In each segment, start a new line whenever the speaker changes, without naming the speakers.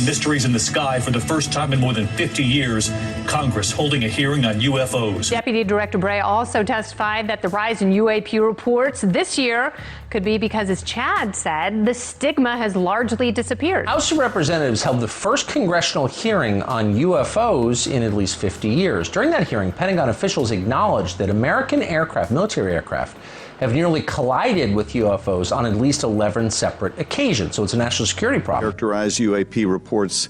Mysteries in the sky for the first time in more than 50 years. Congress holding a hearing on UFOs.
Deputy Director Bray also testified that the rise in UAP reports this year could be because, as Chad said, the stigma has largely disappeared.
House of Representatives held the first congressional hearing on UFOs in at least 50 years. During that hearing, Pentagon officials acknowledged that American aircraft, military aircraft, have nearly collided with UFOs on at least 11 separate occasions. So it's a national security problem.
Characterize UAP reports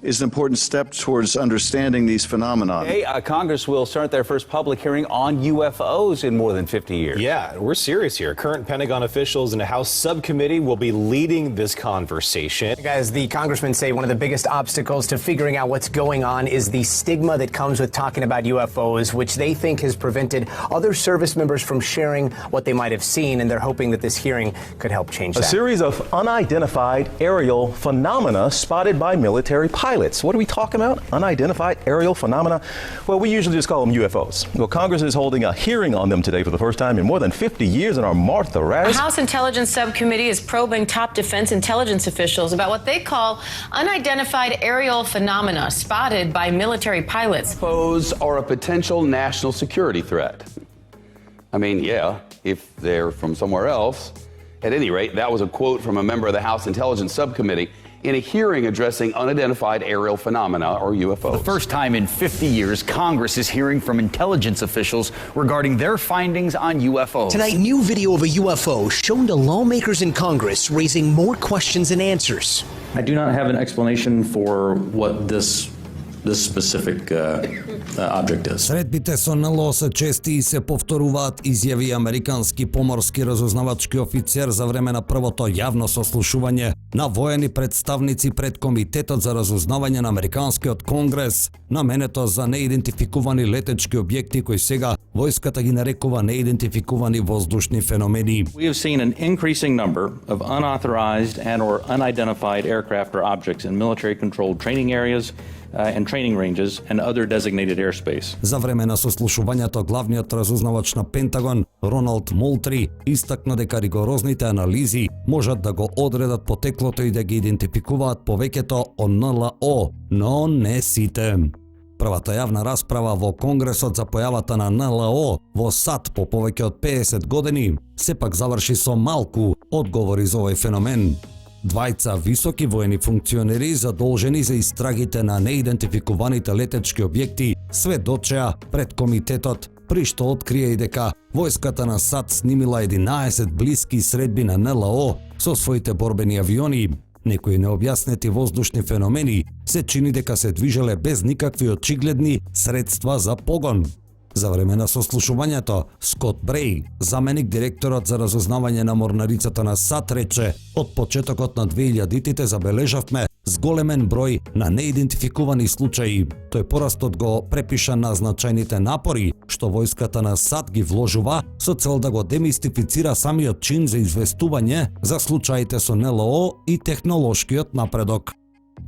is an important step towards understanding these phenomena.
Today, Congress will start their first public hearing on UFOs in more than 50 years.
Yeah, we're serious here. Current Pentagon officials and a House subcommittee will be leading this conversation.
As the congressmen say, one of the biggest obstacles to figuring out what's going on is the stigma that comes with talking about UFOs, which they think has prevented other service members from sharing what they might have seen, and they're hoping that this hearing could help change that.
A series of unidentified aerial phenomena spotted by military pilots. What are we talking about? Unidentified aerial phenomena? Well, we usually just call them UFOs. Well, Congress is holding a hearing on them today for the first time in more than 50 years, and our Martha Raddatz.
The House Intelligence Subcommittee is probing top defense intelligence officials about what they call unidentified aerial phenomena spotted by military pilots.
UFOs are a potential national security threat. I mean, yeah, if they're from somewhere else. At any rate, that was a quote from a member of the House Intelligence Subcommittee in a hearing addressing unidentified aerial phenomena, or UFOs.
For the first time in 50 years, Congress is hearing from intelligence officials regarding their findings on UFOs.
Tonight, new video of a UFO shown to lawmakers in Congress, raising more questions than answers.
I do not have an explanation for what this specific object is.
Средбите со НЛО се чести и се повторуваат, изјави американски поморски разузнавачки офицер за време на првото јавно сослушување на воени представници пред Комитетот за разузнавање на Американскиот Конгрес, наменето за неидентификувани летечки објекти кои сега војската ги нарекува неидентификувани воздушни феномени.
We have seen an increasing number of unauthorized and or unidentified aircraft or objects in military-controlled training areas and training ranges and other designated airspace.
За време на сослушувањето главниот разузнавач на Пентагон Роналд Мултри истакна дека ригорозните анализи можат да го одредат потеклото и да ги идентификуваат повеќето од НЛО, но не сите. Првата јавна расправа во Конгресот за појавата на НЛО во САД по повеќе од 50 години сепак заврши со малку одговори за овој феномен. Двајца високи воени функционери задолжени за истрагите на неидентификуваните летечки објекти сведочеа пред комитетот, при што открија и дека војската на САД снимила 11 блиски средби на НЛО со своите борбени авиони. Некои необјаснети воздушни феномени се чини дека се движеле без никакви очигледни средства за погон. За време на сослушувањето, Скот Бреј, заменик директорот за разузнавање на морнарицата на САД, рече: од почетокот на 2000-тите забележавме зголемен број на неидентификувани случаи. Тој порастот го препиша на значајните напори што војската на САД ги вложува со цел да го демистифицира самиот чин за известување за случаите со НЛО и технолошкиот напредок.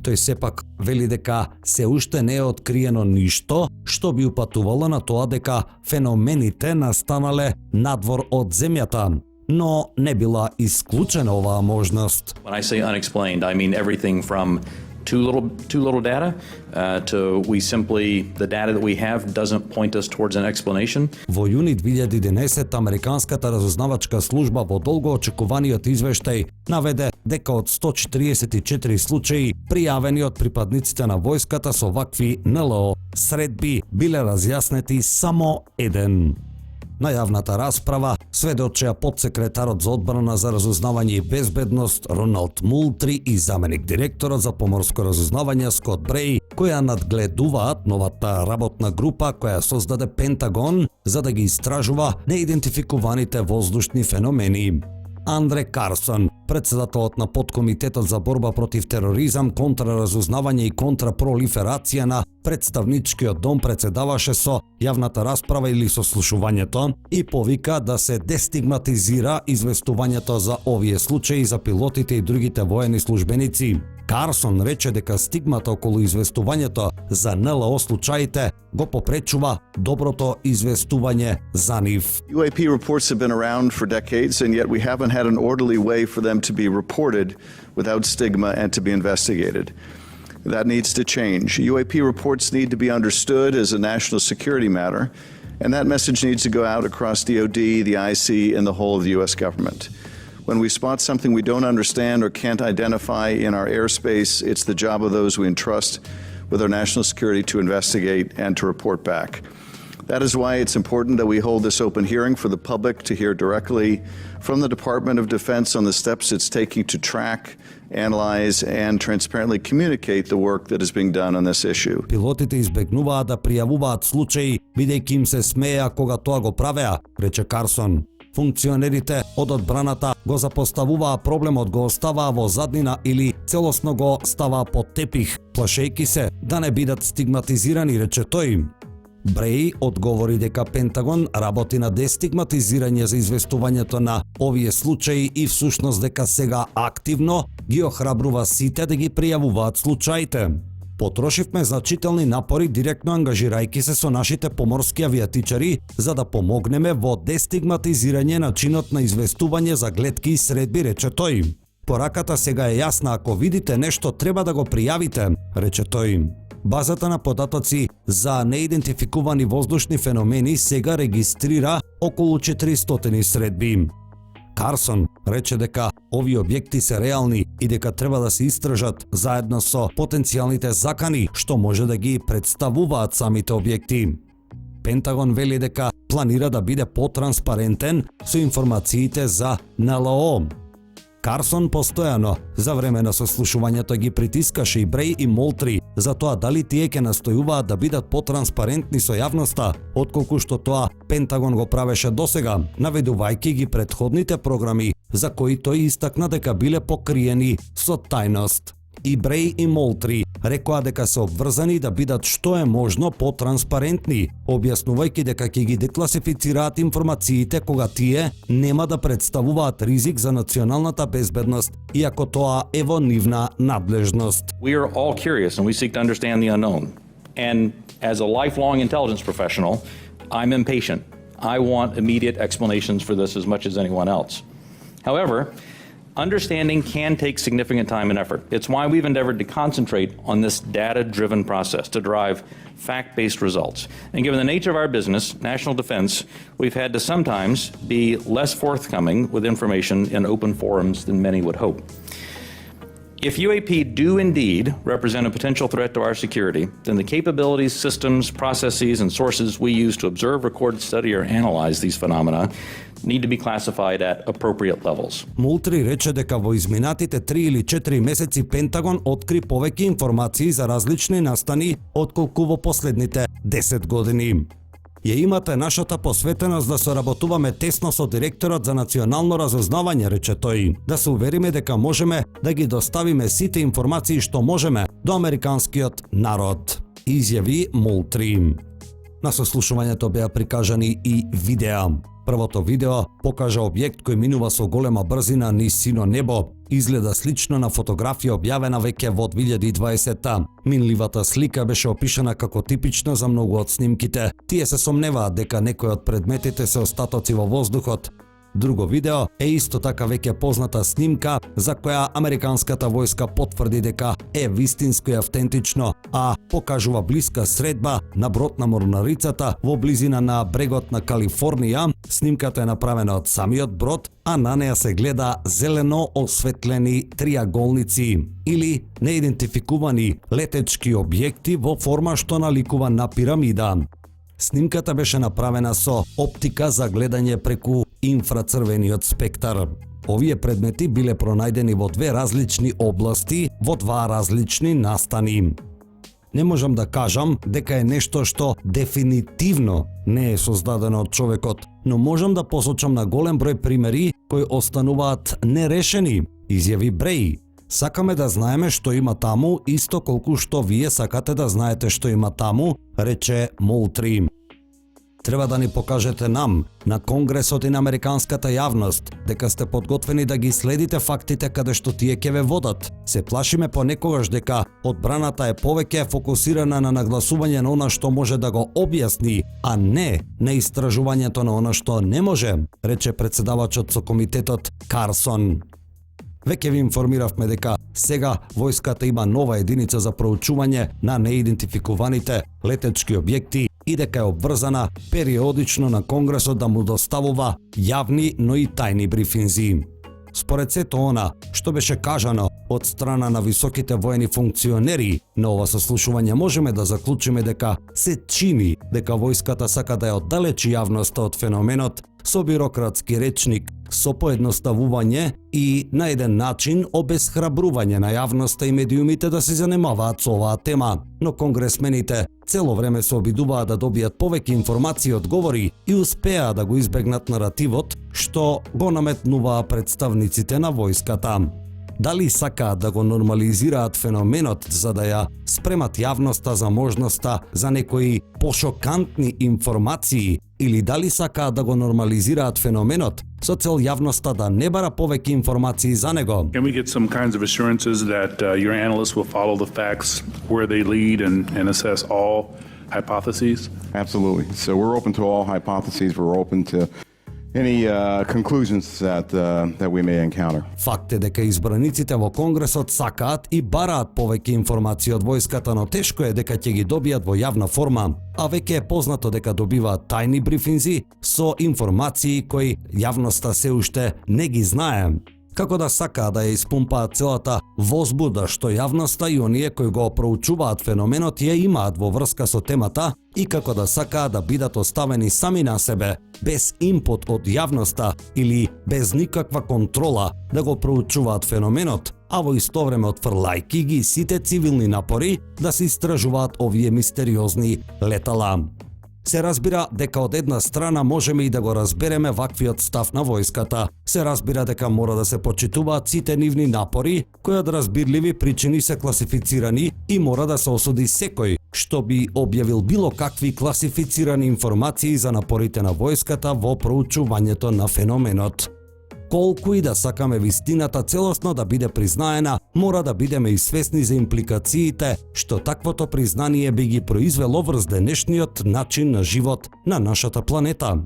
Тој сепак вели дека се уште не е откриено ништо што би упатувало на тоа дека феномените настанале надвор од земјата, но не била исклучена оваа можност.
When I say unexplained, I mean everything from too little data to the data that we have doesn't point us towards an explanation.
Во јуни 2011 американската разузнавачка служба во долго очекуваниот извештај наведе дека од 144 случаи пријавени од припадниците на војската со вакви НЛО средби биле разјаснети само еден. На јавната расправа сведочеа подсекретарот за одбрана за разузнавање и безбедност Роналд Мултри и заменик директорот за поморско разузнавање Скот Бреј, која надгледуваат новата работна група која создаде Пентагон за да ги истражува неидентификуваните воздушни феномени. Андре Карсон, председателот на подкомитетот за борба против тероризам, контраразузнавање и контрапролиферација на представничкиот дом, председаваше со јавната расправа или сослушувањето и повика да се дестигматизира известувањето за овие случаи за пилотите и другите воени службеници. Карсон рече дека стигмата околу известувањето за НЛО случаите го попречува доброто известување за нив.
UAP reports have been around for decades, and yet we haven't had an orderly way for them to be reported without stigma and to be investigated. That needs to change. UAP reports need to be understood as a national security matter, and that message needs to go out across DoD, the IC, and the whole of the U.S. government. When we spot something we don't understand or can't identify in our airspace, it's the job of those we entrust with our national security to investigate and to report back. That is why it's important that we hold this open hearing for the public to hear directly from the Department of Defense on the steps it's taking to track, analyze, and transparently communicate the work that is being done on this issue.
Пилотите избегнуваат да пријавуваат случаи, бидејќи им се смееа кога тоа го правеа, рече Карсон. Функционерите од одбраната го запоставуваа проблемот, го оставаа во заднина или целосно го ставаа под тепих, плашејќи се да не бидат стигматизирани, рече тој. Бреј одговори дека Пентагон работи на дестигматизирање за известувањето на овие случаи и всушност дека сега активно ги охрабрува сите да ги пријавуваат случаите. Потрошивме значителни напори директно ангажирајќи се со нашите поморски авиатичари за да помогнеме во дестигматизирање начинот на известување за глетки и средби, рече тој. Пораката сега е јасна, ако видите нешто треба да го пријавите, рече тој. Базата на податоци за неидентификувани воздушни феномени сега регистрира околу 400 средби. Карсон рече дека овие објекти се реални и дека треба да се истражат заедно со потенцијалните закани што може да ги представуваат самите објекти. Пентагон вели дека планира да биде потранспарентен со информациите за НЛО. Карсон постојано за време на сослушувањето ги притискаше и Бреј и Молтри за тоа дали тие ќе настојуваат да бидат потранспарентни со јавноста, отколку што тоа Пентагон го правеше досега, наведувајќи ги претходните програми за кои тој истакна дека биле покриени со тајност. И Бреј и Молтри рекоа дека се обврзани да бидат што е можно потранспарентни, објаснувајќи дека ќе ги декласифицираат информациите кога тие нема да представуваат ризик за националната безбедност, иако тоа е во нивна надлежност.
We are all curious and we seek to understand the unknown. And as a lifelong intelligence professional, I'm impatient. I want immediate explanations for this as much as anyone else. However, understanding can take significant time and effort. It's why we've endeavored to concentrate on this data-driven process to derive fact-based results. And given the nature of our business, national defense, we've had to sometimes be less forthcoming with information in open forums than many would hope. If UAP do indeed represent a potential threat to our security, then the capabilities, systems, processes, and sources we use to observe, record, study, or analyze these phenomena need to be classified at appropriate levels.
Молтри рече дека во изминатите 3 или 4 месеци Пентагон откри повеќе информации за различни настани отколку во последните 10 години. Ја имате нашата посветеност да соработуваме тесно со директорот за национално разузнавање, рече тој, да се увериме дека можеме да ги доставиме сите информации што можеме до американскиот народ, изјави Молтри. На сослушувањето беа прикажани и видеа. Првото видео покажа објект кој минува со голема брзина низ сино небо. Изгледа слично на фотографија објавена веќе во 2020-та. Минливата слика беше опишана како типична за многу од снимките. Тие се сомневаат дека некои од предметите се остатоци во воздухот. Друго видео е исто така веќе позната снимка за која американската војска потврди дека е вистинско и автентично, а покажува блиска средба на брод на морнарицата во близина на брегот на Калифорнија. Снимката е направена од самиот брод, а на неа се гледа зелено осветлени триаголници или неидентификувани летечки објекти во форма што наликува на пирамида. Снимката беше направена со оптика за гледање преку инфрацрвениот спектар. Овие предмети биле пронајдени во две различни области, во два различни настани. Не можам да кажам дека е нешто што дефинитивно не е создадено од човекот, но можам да посочам на голем број примери кои остануваат нерешени, изјави Бреј. Сакаме да знаеме што има таму, исто колку што вие сакате да знаете што има таму, рече Молтри. Треба да ни покажете нам, на Конгресот и на американската јавност, дека сте подготвени да ги следите фактите каде што тие ќе ве водат. Се плашиме понекогаш дека одбраната е повеќе фокусирана на нагласување на она што може да го објасни, а не на истражувањето на она што не може, рече председавачот со комитетот Карсон. Веќе ви информиравме дека Сега војската има нова единица за проучување на неидентификуваните летечки објекти и дека е обврзана периодично на Конгресот да му доставува јавни, но и тајни брифинзи. Според сето она што беше кажано од страна на високите воени функционери на ова сослушување, можеме да заклучиме дека се чини дека војската сака да ја оддалечи јавноста од феноменот со бирократски речник, со поедноставување и на еден начин обесхрабрување на јавноста и медиумите да се занимаваат со оваа тема. Но конгресмените цело време се обидуваат да добијат повеќе информации и одговори и успеа да го избегнат наративот што го наметнуваа представниците на војската. Дали сакаат да го нормализираат феноменот за да ја спремат јавноста за можноста за некои пошокантни информации, или дали сакаат да го нормализираат феноменот со цел јавноста да не бара повеќе информации за него?
Can we get some kinds of assurances that your analysts will follow the facts where they lead and assess all hypotheses?
Absolutely. So we're open to all hypotheses. We're open to any conclusions that we may encounter.
Факт е дека избраниците во Конгресот сакаат и бараат повеќе информации од војската, но тешко е дека ќе ги добијат во јавна форма, а веќе е познато дека добиваат тајни брифинзи со информации кои јавноста се уште не ги знае. Како да сакаат да ја испумпаат целата возбуда што јавноста и оние кои го проучуваат феноменот ја имаат во врска со темата и како да сакаат да бидат оставени сами на себе, без импут од јавноста или без никаква контрола да го проучуваат феноменот, а во исто време отфрлајки ги сите цивилни напори да се истражуваат овие мистериозни летала. Се разбира дека од една страна можеме и да го разбереме ваквиот став на војската. Се разбира дека мора да се почитуваат сите нивни напори, кои од разбирливи причини се класифицирани и мора да се осуди секој што би објавил било какви класифицирани информации за напорите на војската во проучувањето на феноменот. Колку и да сакаме вистината целосно да биде признаена, мора да бидеме и свесни за импликациите што таквото признание би ги произвело врз денешниот начин на живот на нашата планета.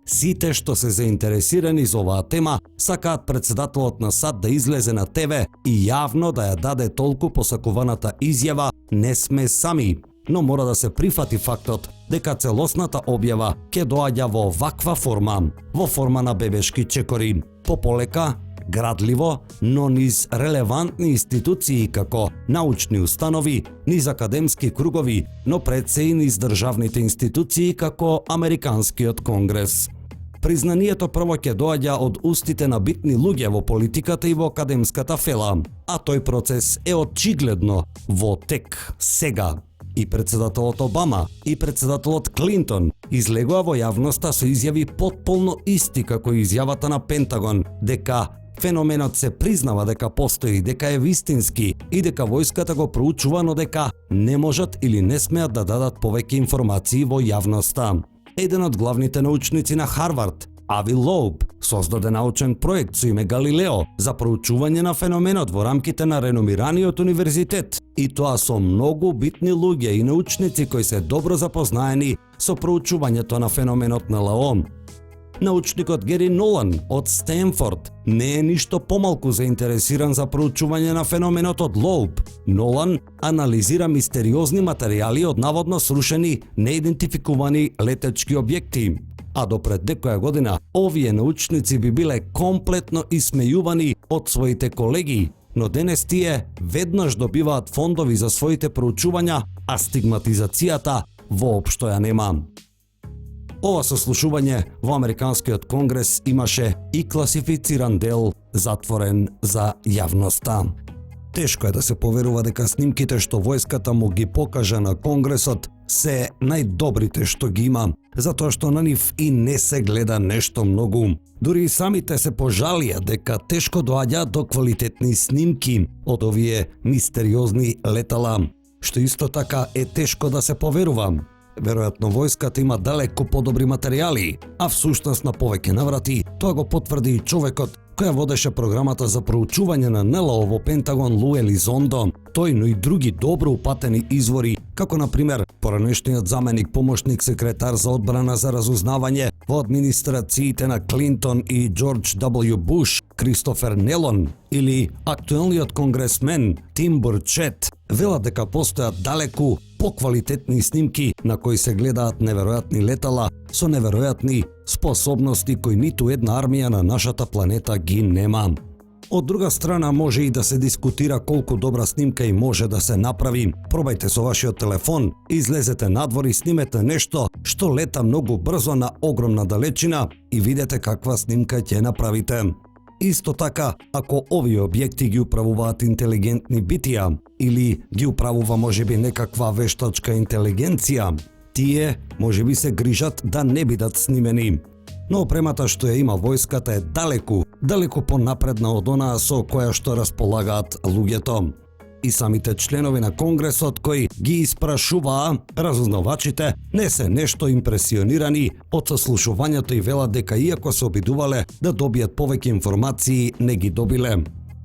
Сите што се заинтересирани за оваа тема сакаат председателот на САД да излезе на ТВ и јавно да ја даде толку посакуваната изјава "Не сме сами", но мора да се прифати фактот дека целосната објава ќе доаѓа во ваква форма, во форма на бебешки чекори, пополека, градливо, но низ релевантни институции како научни установи, низ академски кругови, но пред се и низ државните институции како Американскиот конгрес. Признанието прво ќе доаѓа од устите на битни луѓе во политиката и во академската фела, а тој процес е очигледно во тек сега. И председателот Обама и председателот Клинтон излегоа во јавноста со изјави потполно исти како изјавата на Пентагон дека феноменот се признава дека постои, дека е вистински и дека војската го проучува, но дека не можат или не смеат да дадат повеќе информации во јавноста. Еден од главните научници на Харвард, Ави Лоуб, создаде научен проект со име Галилео за проучување на феноменот во рамките на реномираниот универзитет, и тоа со многу битни луѓе и научници кои се добро запознаени со проучувањето на феноменот на ЛАО. Научникот Гери Нолан од Стенфорд не е ништо помалку заинтересиран за проучување на феноменот од Лоуб. Нолан анализира мистериозни материјали од наводно срушени, неидентификувани летечки објекти. А до пред некоја година овие научници би биле комплетно исмејувани од своите колеги, но денес тие веднаш добиваат фондови за своите проучувања, а стигматизацијата воопшто ја нема. Ова сослушување во Американскиот конгрес имаше и класифициран дел затворен за јавноста. Тешко е да се поверува дека снимките што војската му ги покажа на Конгресот се најдобрите што ги има, затоа што на нив и не се гледа нешто многу. Дури и самите се пожалија дека тешко доаѓа до квалитетни снимки од овие мистериозни летала, што исто така е тешко да се поверува. Веројатно војската има далеко подобри материјали, а всушност на повеќе наврати тоа го потврди и човекот која водеше програмата за проучување на НЛО во Пентагон Лу Елизондо. Тој, но и други добро упатени извори како на пример поранешниот заменик помошник секретар за одбрана за разузнавање во администрациите на Клинтон и Джордж W. Буш, Кристофер Нелон, или актуелниот конгресмен Тим Бурчет, велат дека постојат далеку поквалитетни снимки на кои се гледаат неверојатни летала со неверојатни способности кои ниту една армија на нашата планета ги нема. Од друга страна, може и да се дискутира колку добра снимка и може да се направи. Пробајте со вашиот телефон, излезете надвор и снимете нешто што лета многу брзо на огромна далечина и видете каква снимка ќе направите. Исто така, ако овие објекти ги управуваат интелигентни битија или ги управува можеби некаква вештачка интелигенција, тие можеби се грижат да не бидат снимени. Но опремата што ја има војската е далеку понапредна од онаа со која што располагаат луѓето. И самите членови на Конгресот кои ги испрашуваа разузнавачите не се нешто импресионирани од сослушувањето и велат дека иако се обидувале да добијат повеќе информации, не ги добиле.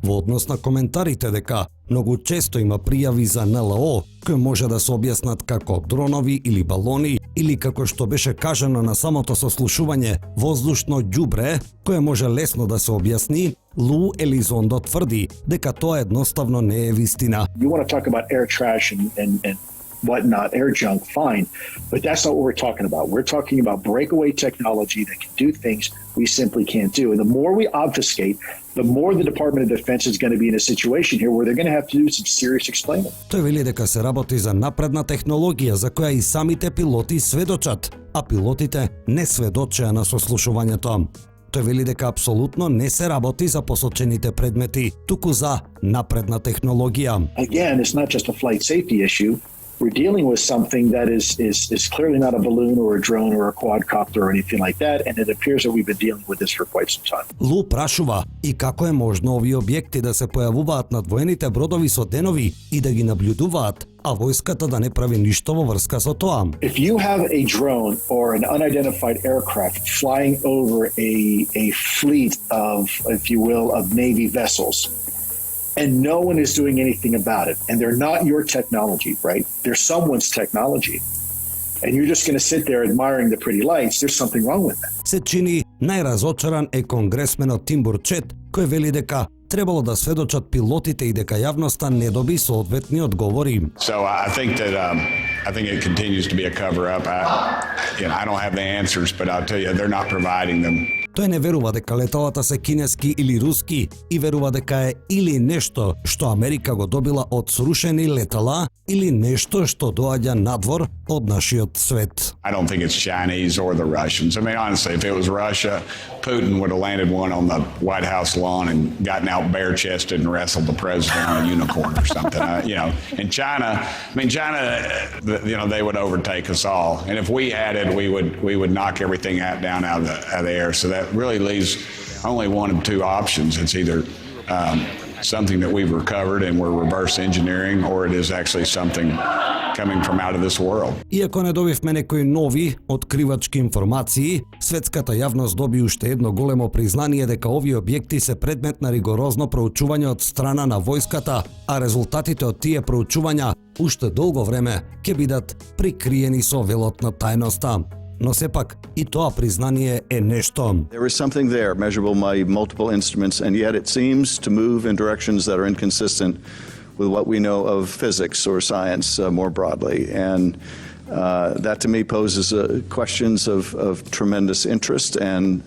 Во однос на коментарите дека многу често има пријави за НЛО, кои може да се објаснат како дронови или балони, или како што беше кажано на самото сослушување, воздушно ѓубре, кое може лесно да се објасни, Лу Елизондо тврди дека тоа едноставно не е вистина.
You want to talk about air trash and whatnot, air junk, fine, but that's not what we're talking about. We're talking about breakaway technology that can do things we simply can't do. And the more we obfuscate, the more the Department of Defense is going to be in a situation here where they're going to have to do some serious explaining.
Тој вели дека се работи за напредна технологија за која и самите пилоти сведочат, а пилотите не сведочеа на сослушувањето. Тој вели дека апсолутно не се работи за посочените предмети, туку за напредна технологија.
Again, it's not just a flight safety issue. We're dealing with something that is clearly not a balloon or a drone or a quadcopter or anything like that, and it appears that we've been dealing with this for quite some time.
Лу прашува и како е можно овие објекти да се појавуваат над воените бродови со денови и да ги наблюдуваат, а војската да не прави ништо во врска со тоа.
If you have a drone or an unidentified aircraft flying over a fleet of, if you will, of Navy vessels, and no one is doing anything about it, and they're not your technology, right? They're someone's technology. And you're just going to sit there admiring the pretty lights, there's something wrong with that.
Се чини најразочаран е конгресменот Тим Бурчет, кој вели дека требало да сведочат пилотите и дека јавноста не доби соодветни одговори.
So I think it continues to be a cover up. I don't have the answers, but I'll tell you, they're not providing them.
Тој не верува дека леталата се кинески или руски и верува дека е или нешто што Америка го добила од срушени летала или нешто што доаѓа надвор од нашиот свет.
I don't think it's Chinese or the Russians. I mean, honestly, if it was Russia, Putin would have landed one on the White House lawn and gotten out bare-chested and wrestled the president on a unicorn or something. In China, they would overtake us all. And if we had it, we would knock everything down out of the air. So that really leaves only one of two options. It's either something that we've recovered and we're reverse engineering, or it is actually something coming from out of this world.
Иако не добивме некои нови откривачки информации, светската јавност доби уште едно големо признание дека овие објекти се предмет на ригорозно проучување од страна на војската, а резултатите од тие проучувања уште долго време ќе бидат прикриени со велот на тајноста. Но сепак и тоа признание е нешто.
There is something there measurable by multiple instruments, and yet it seems to move in directions that are inconsistent with what we know of physics or science more broadly. And that to me poses questions of tremendous interest and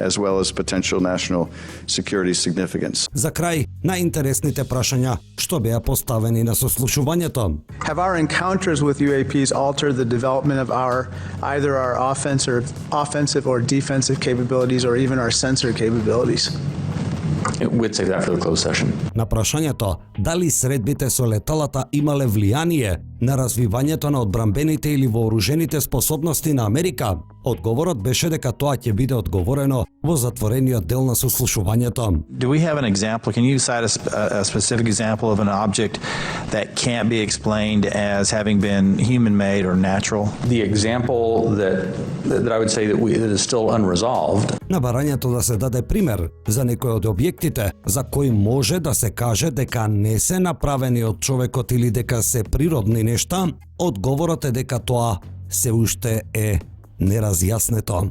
as well as potential national security significance.
За крај, најинтересните прашања што беа поставени на сослушувањето.
Have our encounters with UAPs altered the development of either our offensive or defensive capabilities or even our sensor capabilities?
We'd save that for the closed session.
На прашањето дали средбите со леталата имале влијание на развивањето на одбрамбените или вооружените способности на Америка, одговорот беше дека тоа ќе биде одговорено во затворениот дел на сослушувањето.
Do we have an example? Can you cite a specific example of an object that can't be explained as having been human-made or natural?
The example that I would say that is still unresolved.
На барањето да се даде пример за некој од објектите за кои може да се каже дека не се направени од човекот или дека се природни нешта, одговорот е дека тоа се уште е неразјаснето.